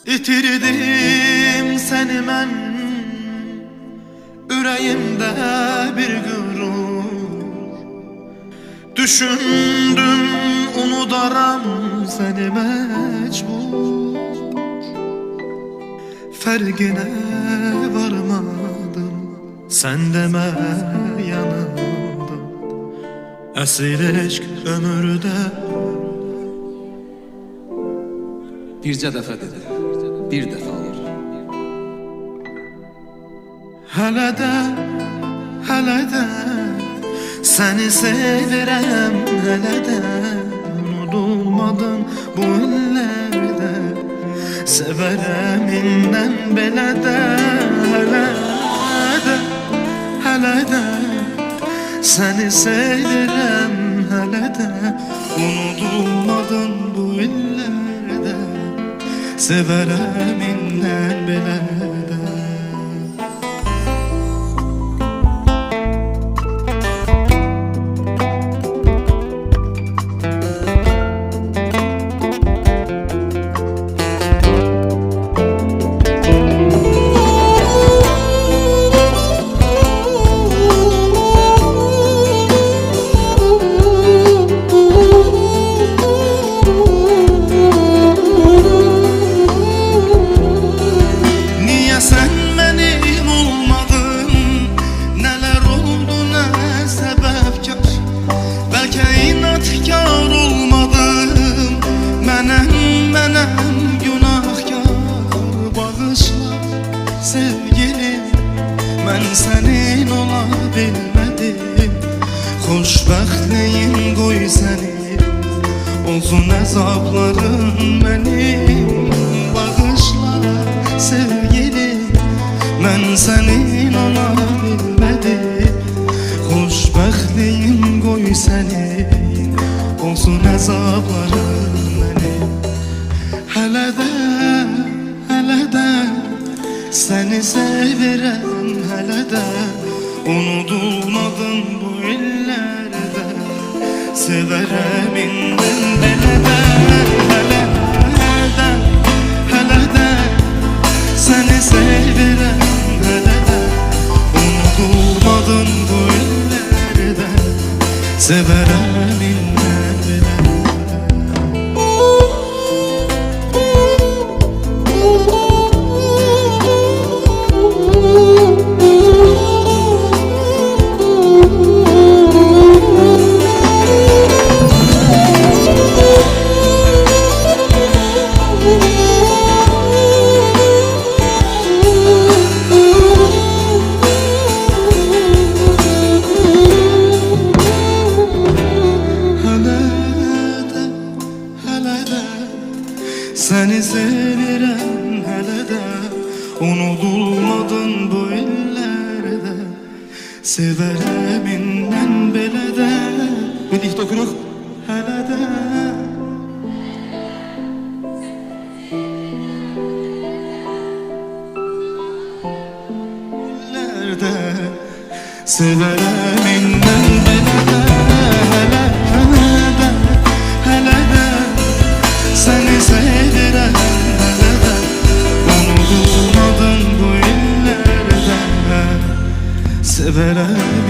İtirdim seni mən, ürəyimdə bir qürur. Düşündüm unudaram seni mecbur. Fərqinə varmadım, sən demə yanıldım. Əsir eşq ömürdə. Bircə dəfə dedi, bir dəfə alır. Hələ də səni sevirəm, hələ də unudulmadın bu illərdə. Sevərəm indən belə də, hələ də səni sevirəm, hələ də unudulmadın bu illərdə. Sevərəm indən belə də. Sevgilim, mən sənin ola bilmədim. Xoşbəxtliyim qoy səni, olsun əzabların mənim. Bağışla sevgilim, mən sənin ola bilmədim. Xoşbəxtliyim qoy səni, olsun əzabların mənim. Hələ də səni sevirəm, hələ də unudulmadın bu illərdə. Sevərəm indən belə də, hələ də səni sevirəm, hələ də unudulmadın bu illərdə. Sevərəm indən belə də. Səni sevirəm, hələ də unudulmadın bu illərdə. Sevərəm indən belə də. Birlikdə oxuyuruq. Hələ də illərdə. Sevərəm indən belə də. Hələ də səni sevirəm, hələ də unudulmadın bu illərdə. Sevərəm